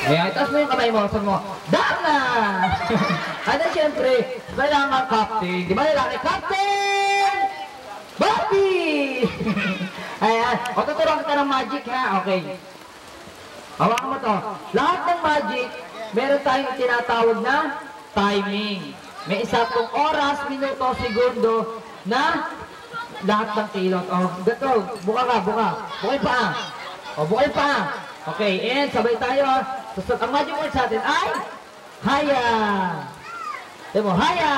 Ayan, itaas mo yung kamay mo. Sabi mo, daan na! Ano siyempre, kailangan captain. Di ba lalaki? Captain! Bobby! Ayan, o tuturuan kita ng magic ha. Okay. Hawakan mo to. Lahat ng magic, meron tayong tinatawag na timing. May isaktong oras, minuto, segundo na lahat ng kilot. O, gato. Buka ka, buka. Bukay pa. O, bukay pa. Okay, and sabay tayo ha. So, ang magic word sa atin ay haya. Sabi mo, haya.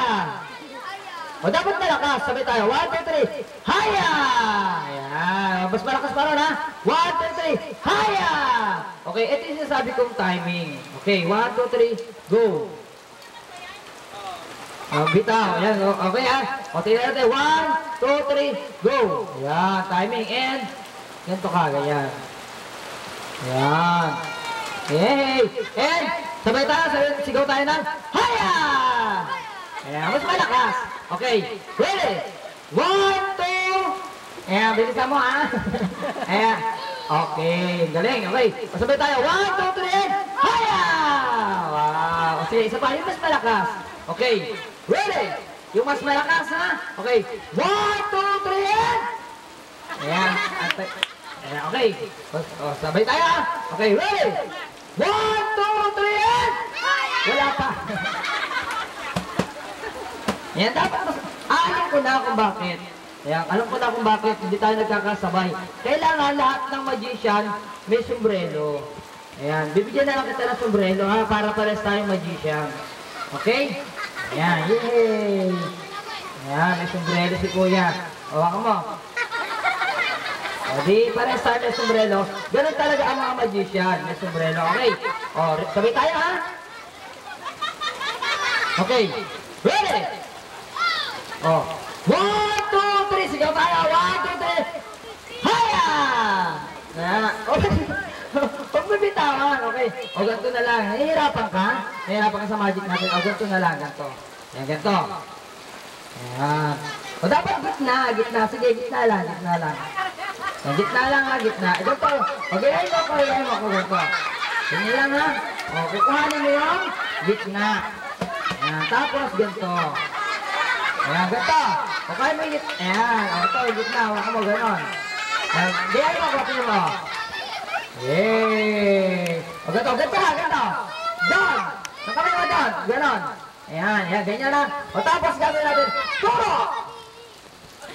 O, dapat malakas. Sabay tayo. 1, 2, 3. Haya! Ayan. Mas malakas pa ron ha. 1, 2, 3. Haya! Okay, ito yung sinasabi kong timing. Okay, 1, 2, 3. Go. Bitaw. Ayan. Okay ha. O, tingnan natin. 1, 2, 3. Go. Ayan. Timing. And ganito ka. Ganyan. Ayan. Yay! And sabay tayo. Sigaw tayo ng haya! Ayan. Mas malakas. Okay. Ready? 1, 2. Ayan. Bilisan mo ha. Ayan. Okay. Galing. Okay. Sabay tayo. 1, 2, 3. And haya! Wow. Sige. Isa pa. Yung mas malakas. Okay. Ready? Yung mas malakas ha. Okay. 1, 2, 3. And ayan. Ayan. Okay. O, sabay tayo ha. Okay. Ready? 1, 2, 3. And wala pa. Yan, dapat alam ko na kung bakit. Yan, alam ko na kung bakit hindi tayo nagkakasabay. Kailangan lahat ng magician may sombrero. Ayan, bibigyan na lang kita ng sombrero ha, para pares tayong magician. Okay? Ayan, yay! Ayan, may sombrero si kuya. Hawakan mo. O, di pares tayo may sombrero. Ganun talaga ang mga magician, may sombrero. Okay? O, sabay tayo ha? Okay. Ready? Oh. 1, 2, 3. Sigaw tayo. 1, 2, 3. Haya! Huwag mabitawan. Okay. O, ganito na lang. Nahihirapan ka? Nahihirapan ka sa magic natin. O, ganito na lang. Ganito. Ayan, ganito. Ayan. O, dapat gitna. Gitna. Sige, gitna lang. Gitna lang. Ayan, gitna lang ha. Gitna. Ganito. O, gayahin mo ako. Gayahin mo ako. Ganito. Ganyan lang ha. O, kukuhanin mo yung gitna. Ayan. Tapos, ganito. Ayan, ganito. Okay mo yung gitna. Ayan, o ito, yung gitna. Wala mo, ganon. Ayan, diyan mo, kapin mo. Yay! O ganito, ganito ha, ganito. Doon! Nakapin mo doon, ganon. Ayan, ayan, ganyan lang. O tapos gagawin natin, turo!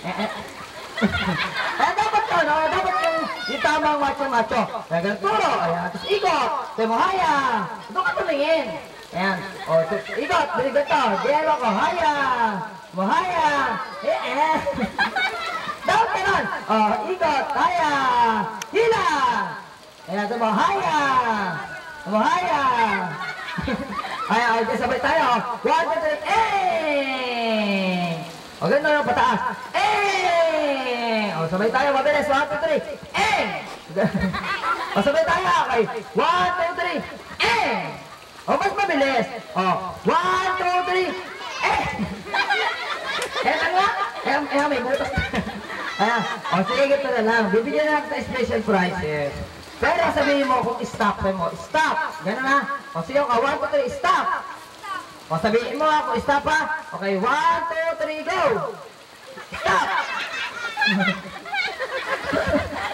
Ayan, dapat yun, o, dapat yung tamang macho-macho. Ayan, ganito, turo. Ayan, tapos ikot. Sabi mo, haya. Doon ka tumingin. Ayan, o, ikot, bilig ganito. Diyan mo ko, haya. Mahaya! Dapat ka nun! O, ikot! Haya! Hila! Ayan, ito mo, haya! Mahaya! Ayan, okay, sabay tayo. 1, 2, 3, eh! O, ganito yung pataas. Eh! O, sabay tayo, mabilis. 1, 2, 3, eh! O, sabay tayo, okay. 1, 2, 3, eh! O, mas mabilis. O, 1, 2, 3, eh! Eto nga! Eh, may butas. Ayan. O, sige, ito na lang. Bibigyan na natin special prizes. Pero sabihin mo kung stop. Sabihin mo, stop! Ganun ha? O, sige ka. 1, 2, 3, stop! O, sabihin mo kung stop ha? Okay, 1, 2, 3, go! Stop!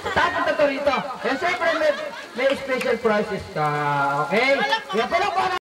Stop ito to rito. Kaya siyempre may special prizes ka. Okay? Kaya pala